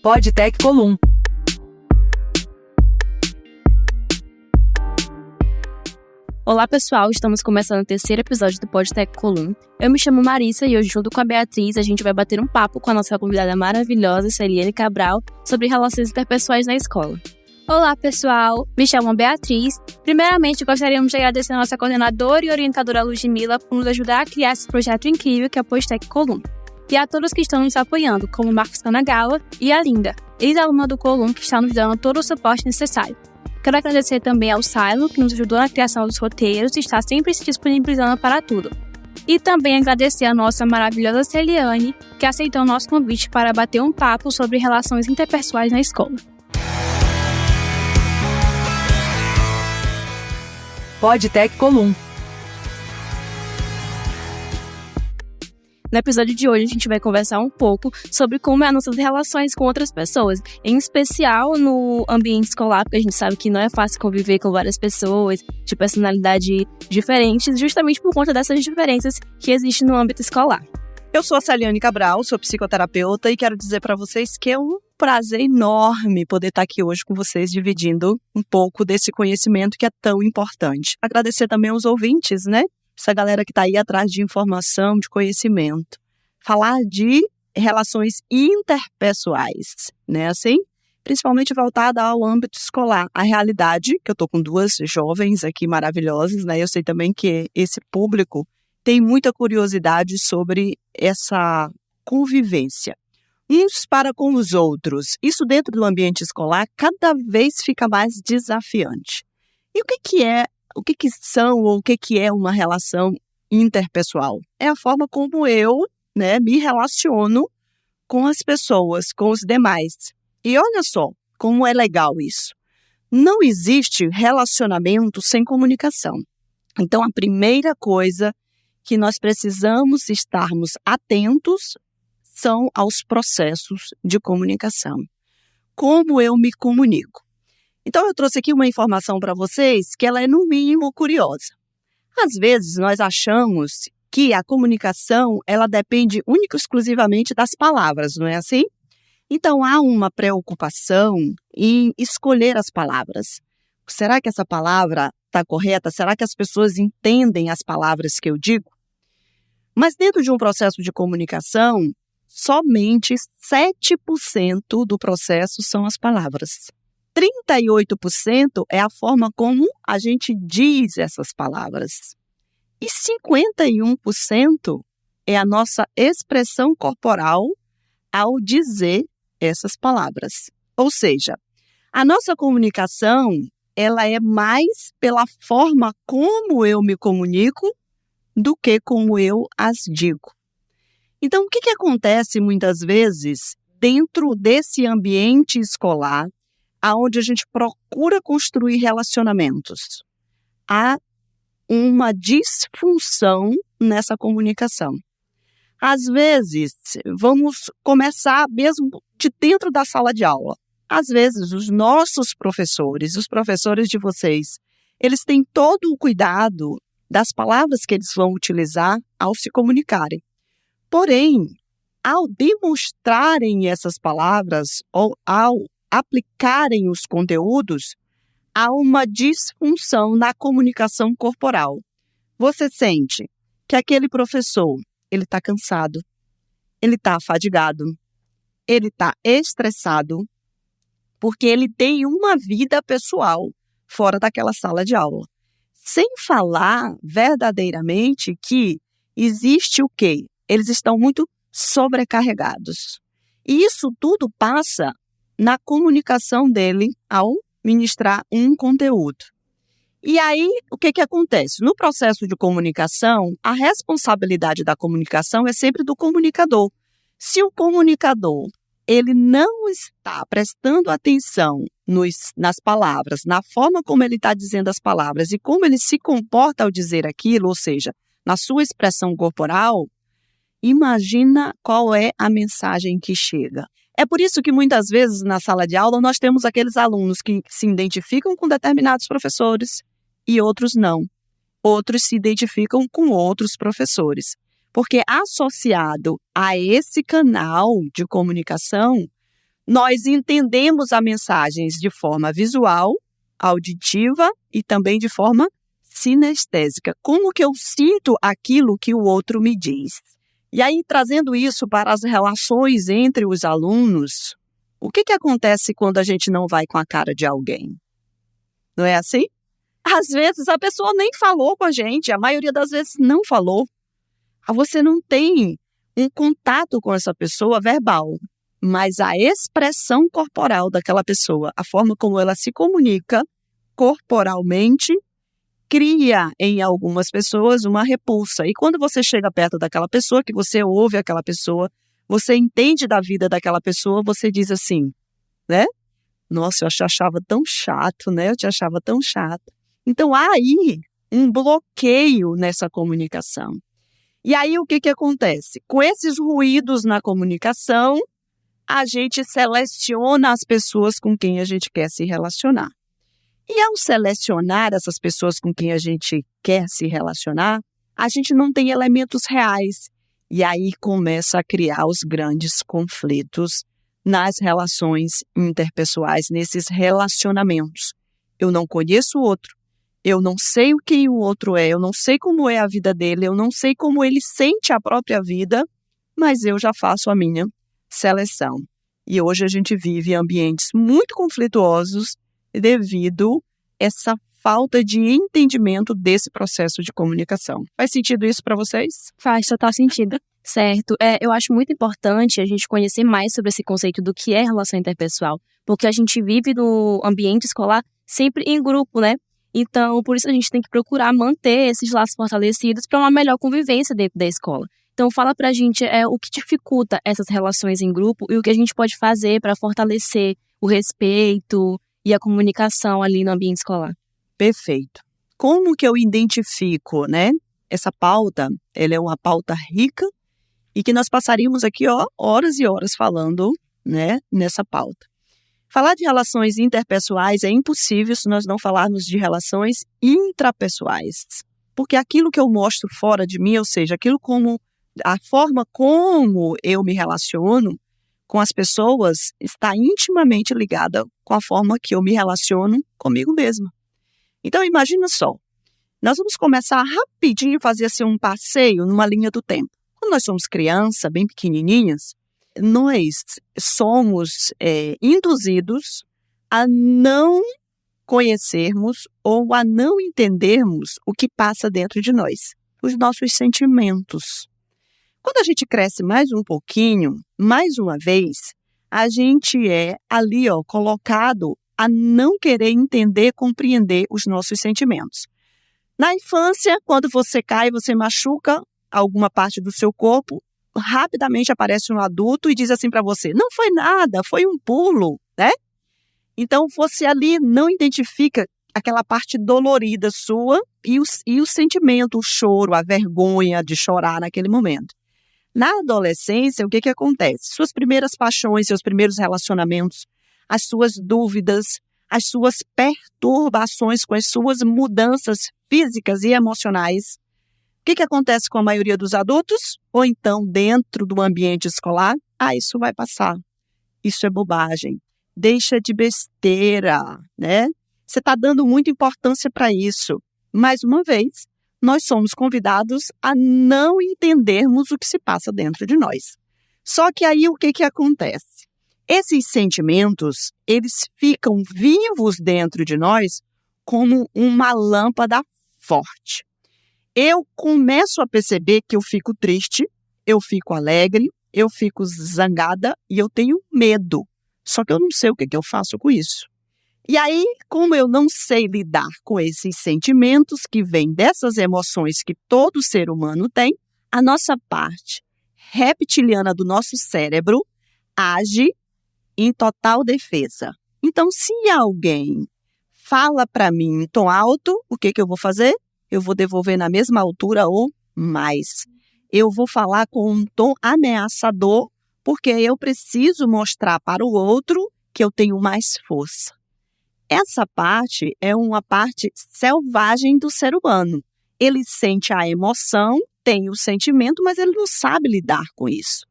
Podtech Colum. Olá pessoal, estamos começando o terceiro episódio do Podtech Colum. Eu me chamo Marissa e hoje, junto com a Beatriz, a gente vai bater um papo com a nossa convidada maravilhosa, Celiane Cabral, sobre relações interpessoais na escola. Olá pessoal, me chamo Beatriz. Primeiramente, gostaríamos de agradecer a nossa coordenadora e orientadora Ludmila por nos ajudar a criar esse projeto incrível que é o Podtech Colum. E a todos que estão nos apoiando, como Marcos Kanagawa e a Linda, ex-aluna do Colum, que está nos dando todo o suporte necessário. Quero agradecer também ao Silo, que nos ajudou na criação dos roteiros e está sempre se disponibilizando para tudo. E também agradecer a nossa maravilhosa Celiane, que aceitou o nosso convite para bater um papo sobre relações interpessoais na escola. Podtech Colum. No episódio de hoje, a gente vai conversar um pouco sobre como é as nossas relações com outras pessoas, em especial no ambiente escolar, porque a gente sabe que não é fácil conviver com várias pessoas de personalidade diferentes, justamente por conta dessas diferenças que existem no âmbito escolar. Eu sou a Celiane Cabral, sou psicoterapeuta e quero dizer para vocês que é um prazer enorme poder estar aqui hoje com vocês, dividindo um pouco desse conhecimento que é tão importante. Agradecer também aos ouvintes, né? Essa galera que está aí atrás de informação, de conhecimento. Falar de relações interpessoais, né? Assim, principalmente voltada ao âmbito escolar. A realidade, que eu estou com duas jovens aqui maravilhosas, né? Eu sei também que esse público tem muita curiosidade sobre essa convivência. Uns para com os outros. Isso dentro do ambiente escolar cada vez fica mais desafiante. E o que são ou o que é uma relação interpessoal? É a forma como eu, me relaciono com as pessoas, com os demais. E olha só como é legal isso. Não existe relacionamento sem comunicação. Então, a primeira coisa que nós precisamos estarmos atentos são aos processos de comunicação. Como eu me comunico? Então, eu trouxe aqui uma informação para vocês que ela é, no mínimo, curiosa. Às vezes, nós achamos que a comunicação ela depende única e exclusivamente das palavras, não é assim? Então, há uma preocupação em escolher as palavras. Será que essa palavra está correta? Será que as pessoas entendem as palavras que eu digo? Mas dentro de um processo de comunicação, somente 7% do processo são as palavras. 38% é a forma como a gente diz essas palavras. E 51% é a nossa expressão corporal ao dizer essas palavras. Ou seja, a nossa comunicação, ela é mais pela forma como eu me comunico do que como eu as digo. Então, o que acontece muitas vezes dentro desse ambiente escolar, aonde a gente procura construir relacionamentos? Há uma disfunção nessa comunicação. Às vezes, vamos começar mesmo de dentro da sala de aula. Às vezes, os nossos professores, os professores de vocês, eles têm todo o cuidado das palavras que eles vão utilizar ao se comunicarem. Porém, ao demonstrarem essas palavras ou ao aplicarem os conteúdos, há uma disfunção na comunicação corporal. Você sente que aquele professor, ele está cansado, ele está afadigado, ele está estressado, porque ele tem uma vida pessoal fora daquela sala de aula. Sem falar verdadeiramente que existe o quê? Eles estão muito sobrecarregados. E isso tudo passa na comunicação dele ao ministrar um conteúdo. E aí, o que acontece? No processo de comunicação, a responsabilidade da comunicação é sempre do comunicador. Se o comunicador ele não está prestando atenção nas palavras, na forma como ele está dizendo as palavras e como ele se comporta ao dizer aquilo, ou seja, na sua expressão corporal, imagina qual é a mensagem que chega. É por isso que muitas vezes na sala de aula nós temos aqueles alunos que se identificam com determinados professores e outros não. Outros se identificam com outros professores. Porque associado a esse canal de comunicação, Nós entendemos as mensagens de forma visual, auditiva e também de forma sinestésica. Como que eu sinto aquilo que o outro me diz? E aí, trazendo isso para as relações entre os alunos, o que acontece quando a gente não vai com a cara de alguém? Não é assim? Às vezes a pessoa nem falou com a gente, a maioria das vezes não falou. Você não tem um contato com essa pessoa verbal, mas a expressão corporal daquela pessoa, a forma como ela se comunica corporalmente, cria em algumas pessoas uma repulsa. E quando você chega perto daquela pessoa, que você ouve aquela pessoa, você entende da vida daquela pessoa, você diz assim, né? Nossa, eu te achava tão chato, né? Eu te achava tão chato. Então, há aí um bloqueio nessa comunicação. E aí, o que acontece? Com esses ruídos na comunicação, a gente seleciona as pessoas com quem a gente quer se relacionar. E ao selecionar essas pessoas com quem a gente quer se relacionar, a gente não tem elementos reais. E aí começa a criar os grandes conflitos nas relações interpessoais, nesses relacionamentos. Eu não conheço o outro, eu não sei quem o outro é, eu não sei como é a vida dele, eu não sei como ele sente a própria vida, mas eu já faço a minha seleção. E hoje a gente vive ambientes muito conflituosos devido a essa falta de entendimento desse processo de comunicação. Faz sentido isso para vocês? Faz total sentido. Certo. Eu acho muito importante a gente conhecer mais sobre esse conceito do que é relação interpessoal, porque a gente vive no ambiente escolar sempre em grupo, né? Então, por isso a gente tem que procurar manter esses laços fortalecidos para uma melhor convivência dentro da escola. Então, fala pra gente o que dificulta essas relações em grupo e o que a gente pode fazer para fortalecer o respeito e a comunicação ali no ambiente escolar. Perfeito. Como que eu identifico, né? Essa pauta, ela é uma pauta rica e que nós passaríamos aqui, horas e horas falando, né, nessa pauta. Falar de relações interpessoais é impossível se nós não falarmos de relações intrapessoais. Porque aquilo que eu mostro fora de mim, ou seja, a forma como eu me relaciono com as pessoas está intimamente ligada com a forma que eu me relaciono comigo mesma. Então, imagina só, nós vamos começar rapidinho a fazer assim, um passeio numa linha do tempo. Quando nós somos crianças, bem pequenininhas, nós somos induzidos a não conhecermos ou a não entendermos o que passa dentro de nós, os nossos sentimentos. Quando a gente cresce mais um pouquinho, mais uma vez, a gente é ali, colocado a não querer entender, compreender os nossos sentimentos. Na infância, quando você cai, você machuca alguma parte do seu corpo, rapidamente aparece um adulto e diz assim para você, não foi nada, foi um pulo, né? Então, você ali não identifica aquela parte dolorida sua e o sentimento, o choro, a vergonha de chorar naquele momento. Na adolescência, o que acontece? Suas primeiras paixões, seus primeiros relacionamentos, as suas dúvidas, as suas perturbações com as suas mudanças físicas e emocionais. O que acontece com a maioria dos adultos? Ou então, dentro do ambiente escolar? Isso vai passar. Isso é bobagem. Deixa de besteira, né? Você está dando muita importância para isso. Mais uma vez, nós somos convidados a não entendermos o que se passa dentro de nós. Só que aí o que acontece? Esses sentimentos, eles ficam vivos dentro de nós como uma lâmpada forte. Eu começo a perceber que eu fico triste, eu fico alegre, eu fico zangada e eu tenho medo. Só que eu não sei o que eu faço com isso. E aí, como eu não sei lidar com esses sentimentos que vêm dessas emoções que todo ser humano tem, a nossa parte reptiliana do nosso cérebro age em total defesa. Então, se alguém fala para mim em tom alto, o que eu vou fazer? Eu vou devolver na mesma altura ou mais. Eu vou falar com um tom ameaçador, porque eu preciso mostrar para o outro que eu tenho mais força. Essa parte é uma parte selvagem do ser humano. Ele sente a emoção, tem o sentimento, mas ele não sabe lidar com isso.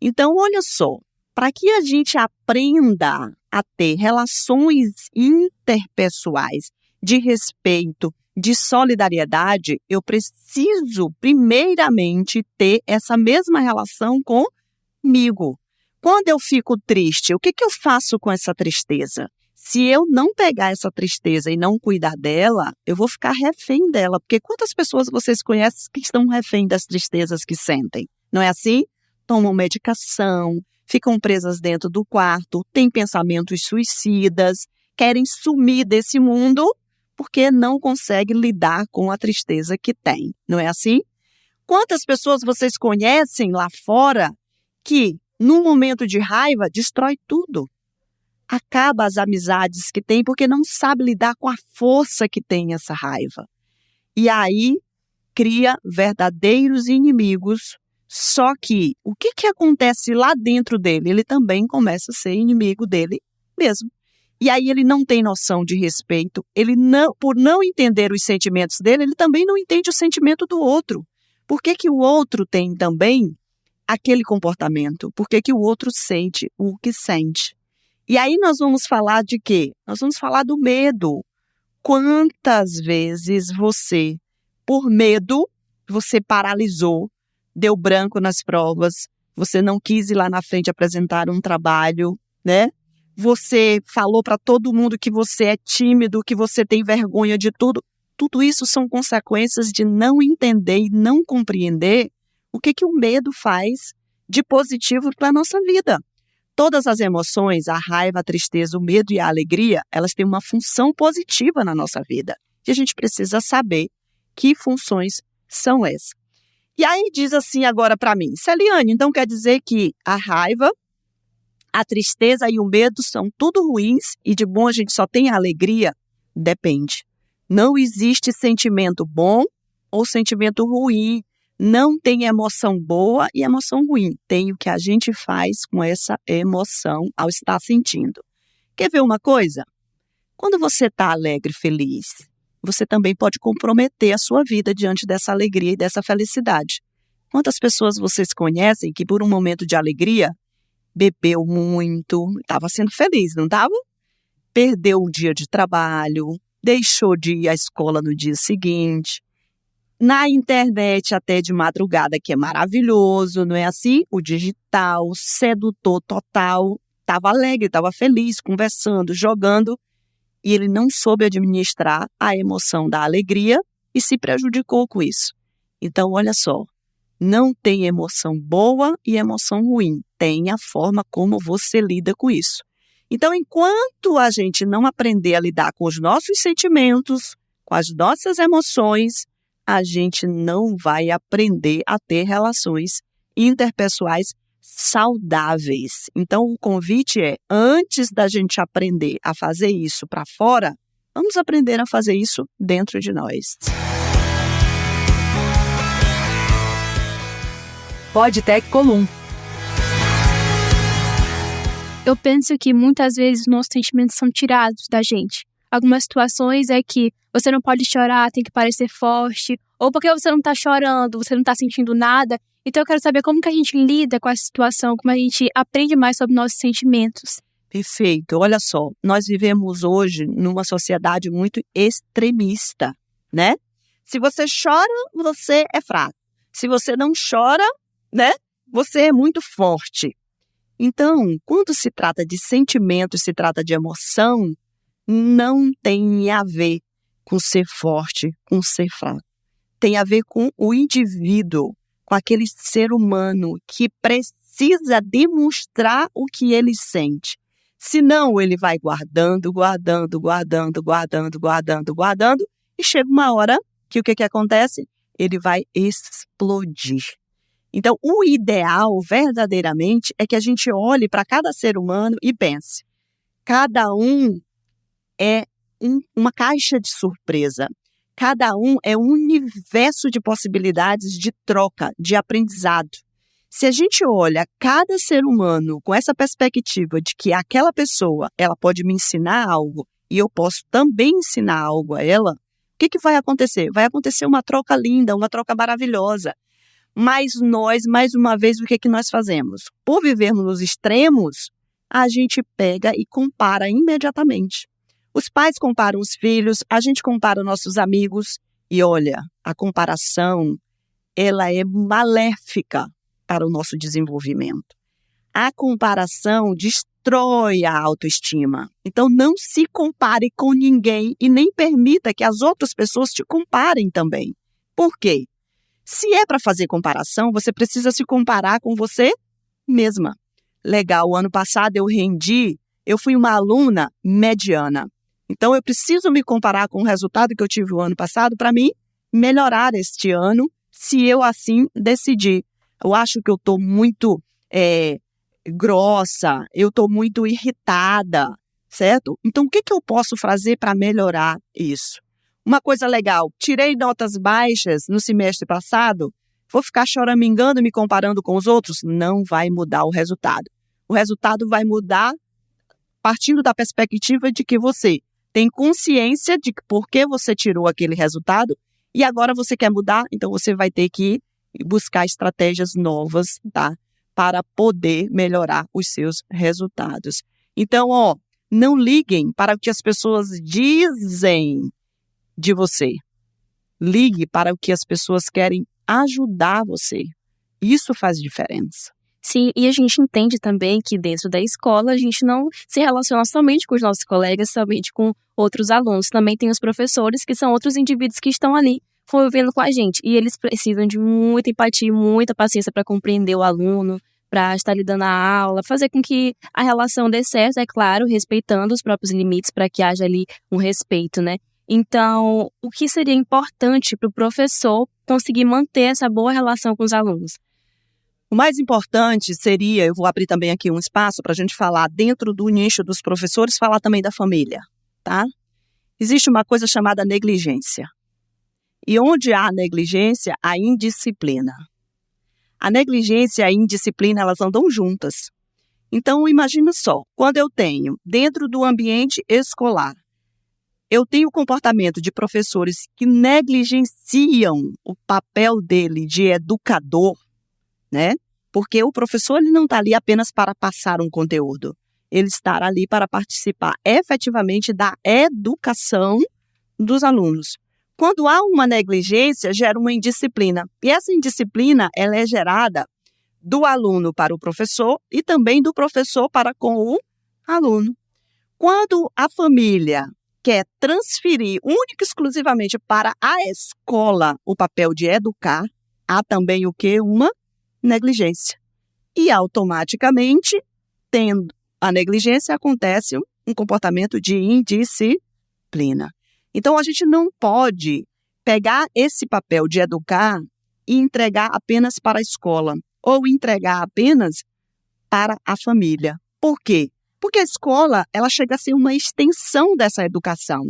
Então, olha só, Para que a gente aprenda a ter relações interpessoais de respeito, de solidariedade, eu preciso, primeiramente, ter essa mesma relação comigo. Quando eu fico triste, o que eu faço com essa tristeza? Se eu não pegar essa tristeza e não cuidar dela, eu vou ficar refém dela. Porque quantas pessoas vocês conhecem que estão refém das tristezas que sentem? Não é assim? Tomam medicação, ficam presas dentro do quarto, têm pensamentos suicidas, querem sumir desse mundo porque não conseguem lidar com a tristeza que têm. Não é assim? Quantas pessoas vocês conhecem lá fora que, num momento de raiva, destrói tudo? Acaba as amizades que tem porque não sabe lidar com a força que tem essa raiva. E aí cria verdadeiros inimigos. Só que o que acontece lá dentro dele? Ele também começa a ser inimigo dele mesmo. E aí ele não tem noção de respeito. Ele não, por não entender os sentimentos dele, ele também não entende o sentimento do outro. Por que o outro tem também aquele comportamento? Por que o outro sente o que sente? E aí nós vamos falar de quê? Nós vamos falar do medo. Quantas vezes você, por medo, você paralisou, deu branco nas provas, você não quis ir lá na frente apresentar um trabalho, né? Você falou para todo mundo que você é tímido, que você tem vergonha de tudo. Tudo isso são consequências de não entender e não compreender o que o medo faz de positivo para a nossa vida. Todas as emoções, a raiva, a tristeza, o medo e a alegria, elas têm uma função positiva na nossa vida. E a gente precisa saber que funções são essas. E aí diz assim agora para mim, Celiane, então quer dizer que a raiva, a tristeza e o medo são tudo ruins e de bom a gente só tem a alegria? Depende. Não existe sentimento bom ou sentimento ruim. Não tem emoção boa e emoção ruim. Tem o que a gente faz com essa emoção ao estar sentindo. Quer ver uma coisa? Quando você está alegre, feliz, você também pode comprometer a sua vida diante dessa alegria e dessa felicidade. Quantas pessoas vocês conhecem que por um momento de alegria bebeu muito, estava sendo feliz, não estava? Perdeu o dia de trabalho, deixou de ir à escola no dia seguinte, na internet até de madrugada, que é maravilhoso, não é assim? O digital, sedutor total, estava alegre, estava feliz, conversando, jogando, e ele não soube administrar a emoção da alegria e se prejudicou com isso. Então, olha só, não tem emoção boa e emoção ruim, tem a forma como você lida com isso. Então, enquanto a gente não aprender a lidar com os nossos sentimentos, com as nossas emoções, a gente não vai aprender a ter relações interpessoais saudáveis. Então, o convite é, antes da gente aprender a fazer isso para fora, vamos aprender a fazer isso dentro de nós. Podtech Colum. Eu penso que muitas vezes nossos sentimentos são tirados da gente. Algumas situações é que você não pode chorar, tem que parecer forte, ou porque você não está chorando, você não está sentindo nada. Então eu quero saber como que a gente lida com essa situação, como a gente aprende mais sobre nossos sentimentos. Perfeito. Olha só, nós vivemos hoje numa sociedade muito extremista, né? Se você chora, você é fraco. Se você não chora, né? Você é muito forte. Então, quando se trata de sentimento, se trata de emoção, não tem a ver com ser forte, com ser fraco. Tem a ver com o indivíduo, com aquele ser humano que precisa demonstrar o que ele sente. Senão, ele vai guardando, e chega uma hora que o que acontece? Ele vai explodir. Então, o ideal, verdadeiramente, é que a gente olhe para cada ser humano e pense. Cada um é uma caixa de surpresa. Cada um é um universo de possibilidades de troca, de aprendizado. Se a gente olha cada ser humano com essa perspectiva de que aquela pessoa, ela pode me ensinar algo e eu posso também ensinar algo a ela, o que vai acontecer? Vai acontecer uma troca linda, uma troca maravilhosa. Mas nós, mais uma vez, o que nós fazemos? Por vivermos nos extremos, a gente pega e compara imediatamente. Os pais comparam os filhos, a gente compara nossos amigos. E olha, a comparação, ela é maléfica para o nosso desenvolvimento. A comparação destrói a autoestima. Então, não se compare com ninguém e nem permita que as outras pessoas te comparem também. Por quê? Se é para fazer comparação, você precisa se comparar com você mesma. Legal, o ano passado eu fui uma aluna mediana. Então, eu preciso me comparar com o resultado que eu tive o ano passado para mim melhorar este ano, se eu assim decidir. Eu acho que eu estou muito grossa, eu estou muito irritada, certo? Então, o que eu posso fazer para melhorar isso? Uma coisa legal, tirei notas baixas no semestre passado, vou ficar choramingando, me comparando com os outros? Não vai mudar o resultado. O resultado vai mudar partindo da perspectiva de que você tem consciência de por que você tirou aquele resultado e agora você quer mudar, então você vai ter que buscar estratégias novas, tá? Para poder melhorar os seus resultados. Então, não liguem para o que as pessoas dizem de você. Ligue para o que as pessoas querem ajudar você. Isso faz diferença. Sim, e a gente entende também que dentro da escola a gente não se relaciona somente com os nossos colegas, somente com outros alunos. Também tem os professores, que são outros indivíduos que estão ali convivendo com a gente. E eles precisam de muita empatia e muita paciência para compreender o aluno, para estar lhe dando a aula, fazer com que a relação dê certo, é claro, respeitando os próprios limites para que haja ali um respeito, né? Então, o que seria importante para o professor conseguir manter essa boa relação com os alunos? O mais importante seria, eu vou abrir também aqui um espaço para a gente falar dentro do nicho dos professores, falar também da família, tá? Existe uma coisa chamada negligência. E onde há negligência, há indisciplina. A negligência e a indisciplina, elas andam juntas. Então, imagina só, quando eu tenho, dentro do ambiente escolar, eu tenho o comportamento de professores que negligenciam o papel dele de educador, né? Porque o professor ele não está ali apenas para passar um conteúdo. Ele está ali para participar efetivamente da educação dos alunos. Quando há uma negligência, gera uma indisciplina. E essa indisciplina ela é gerada do aluno para o professor e também do professor para com o aluno. Quando a família quer transferir única e exclusivamente para a escola o papel de educar, há também o quê? Uma negligência. E automaticamente, tendo a negligência, acontece um comportamento de indisciplina. Então, a gente não pode pegar esse papel de educar e entregar apenas para a escola ou entregar apenas para a família. Por quê? Porque a escola, ela chega a ser uma extensão dessa educação.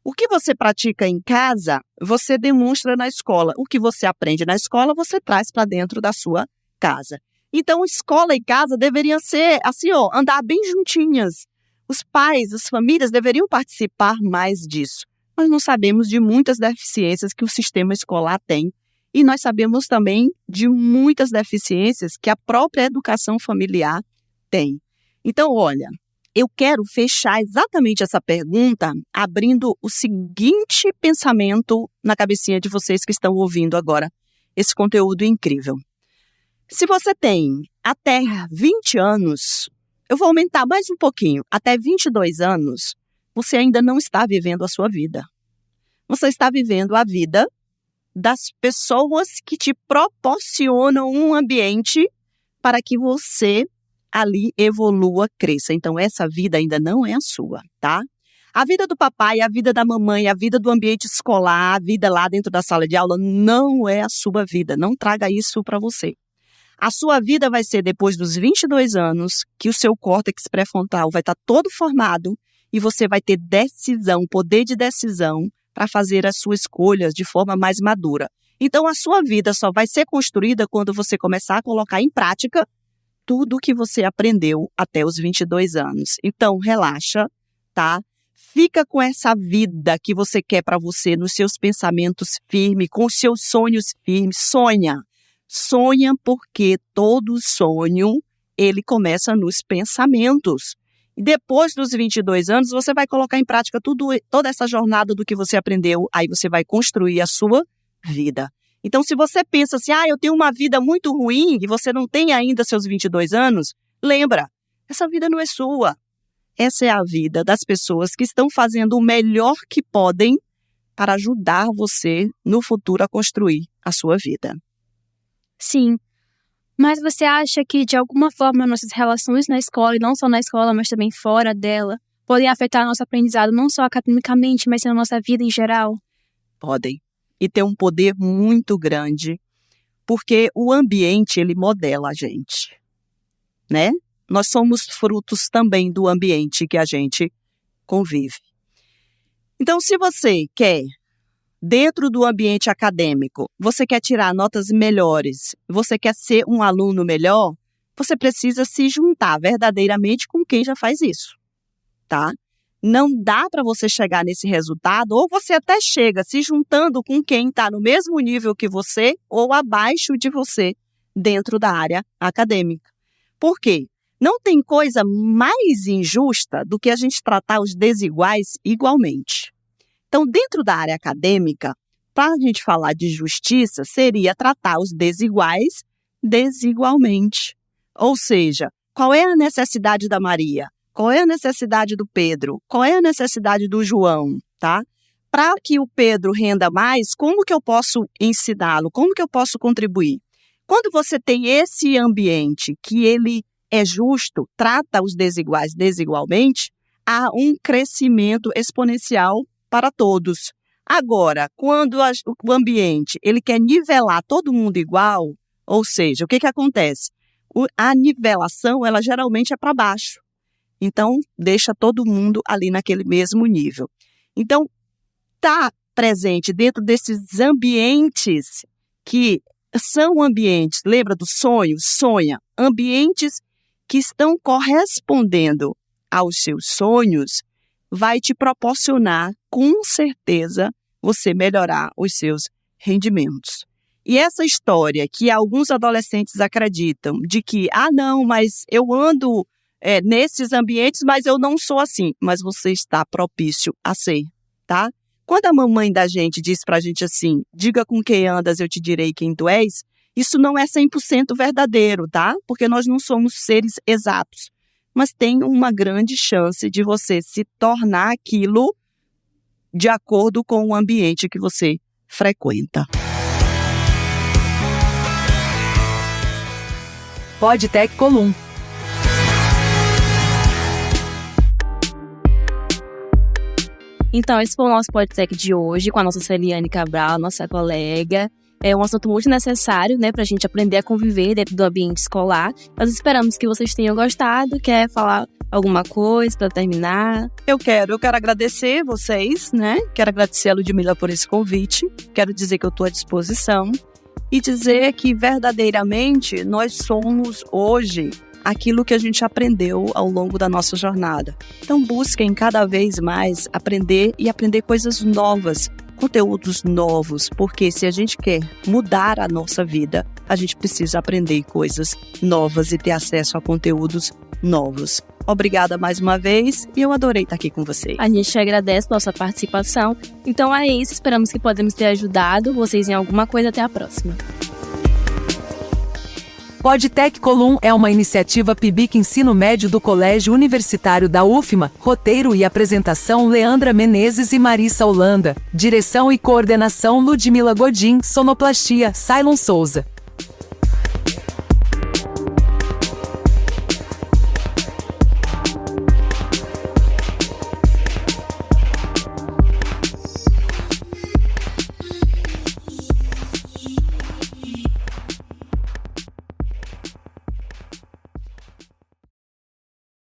O que você pratica em casa, você demonstra na escola. O que você aprende na escola, você traz para dentro da sua casa. Então, escola e casa deveriam ser, assim, andar bem juntinhas. Os pais, as famílias deveriam participar mais disso. Nós não sabemos de muitas deficiências que o sistema escolar tem. E nós sabemos também de muitas deficiências que a própria educação familiar tem. Então, olha, eu quero fechar exatamente essa pergunta abrindo o seguinte pensamento na cabecinha de vocês que estão ouvindo agora esse conteúdo incrível. Se você tem até 20 anos, eu vou aumentar mais um pouquinho, até 22 anos, você ainda não está vivendo a sua vida. Você está vivendo a vida das pessoas que te proporcionam um ambiente para que você ali evolua, cresça. Então, essa vida ainda não é a sua, tá? A vida do papai, a vida da mamãe, a vida do ambiente escolar, a vida lá dentro da sala de aula não é a sua vida. Não traga isso para você. A sua vida vai ser depois dos 22 anos, que o seu córtex pré-frontal vai estar todo formado e você vai ter decisão, poder de decisão para fazer as suas escolhas de forma mais madura. Então, a sua vida só vai ser construída quando você começar a colocar em prática tudo o que você aprendeu até os 22 anos. Então, relaxa, tá? Fica com essa vida que você quer para você, nos seus pensamentos firmes, com os seus sonhos firmes. Sonha. Sonha porque todo sonho, ele começa nos pensamentos. E depois dos 22 anos, você vai colocar em prática toda essa jornada do que você aprendeu, aí você vai construir a sua vida. Então, se você pensa assim, eu tenho uma vida muito ruim e você não tem ainda seus 22 anos, lembra, essa vida não é sua. Essa é a vida das pessoas que estão fazendo o melhor que podem para ajudar você no futuro a construir a sua vida. Sim, mas você acha que de alguma forma nossas relações na escola, e não só na escola, mas também fora dela, podem afetar nosso aprendizado não só academicamente, mas na nossa vida em geral? Podem. E tem um poder muito grande, porque o ambiente, ele modela a gente, né? Nós somos frutos também do ambiente que a gente convive. Então, se você quer, dentro do ambiente acadêmico, você quer tirar notas melhores, você quer ser um aluno melhor, você precisa se juntar verdadeiramente com quem já faz isso, tá? Não dá para você chegar nesse resultado, ou você até chega se juntando com quem está no mesmo nível que você ou abaixo de você dentro da área acadêmica. Por quê? Não tem coisa mais injusta do que a gente tratar os desiguais igualmente. Então, dentro da área acadêmica, para a gente falar de justiça, seria tratar os desiguais desigualmente. Ou seja, qual é a necessidade da Maria? Qual é a necessidade do Pedro? Qual é a necessidade do João, tá? Para que o Pedro renda mais, como que eu posso ensiná-lo? Como que eu posso contribuir? Quando você tem esse ambiente que ele é justo, trata os desiguais desigualmente, há um crescimento exponencial para todos. Agora, quando o ambiente ele quer nivelar todo mundo igual, ou seja, o que acontece? A nivelação, ela geralmente é para baixo. Então, deixa todo mundo ali naquele mesmo nível. Então, tá presente dentro desses ambientes que são ambientes, lembra do sonho? Sonha. Ambientes que estão correspondendo aos seus sonhos, vai te proporcionar, com certeza, você melhorar os seus rendimentos. E essa história que alguns adolescentes acreditam de que, não, mas eu ando nesses ambientes, mas eu não sou assim. Mas você está propício a ser, tá? Quando a mamãe da gente diz pra gente assim, diga com quem andas, eu te direi quem tu és, isso não é 100% verdadeiro, tá? Porque nós não somos seres exatos. Mas tem uma grande chance de você se tornar aquilo de acordo com o ambiente que você frequenta. PodTech Colum. Então, esse foi o nosso PodTech de hoje com a nossa Celiane Cabral, nossa colega. É um assunto muito necessário, né, pra gente aprender a conviver dentro do ambiente escolar. Nós esperamos que vocês tenham gostado. Quer falar alguma coisa para terminar? Eu quero agradecer vocês, né? Quero agradecer a Ludmila por esse convite. Quero dizer que eu estou à disposição e dizer que verdadeiramente nós somos hoje aquilo que a gente aprendeu ao longo da nossa jornada. Então busquem cada vez mais aprender e aprender coisas novas, conteúdos novos, porque se a gente quer mudar a nossa vida, a gente precisa aprender coisas novas e ter acesso a conteúdos novos. Obrigada mais uma vez e eu adorei estar aqui com vocês. A gente agradece a nossa participação. Então é isso, esperamos que podemos ter ajudado vocês em alguma coisa. Até a próxima. PodTech Colum é uma iniciativa PIBIC Ensino Médio do Colégio Universitário da UFMA. Roteiro e apresentação Leandra Menezes e Marissa Holanda. Direção e coordenação Ludmila Godin. Sonoplastia Cylon Souza.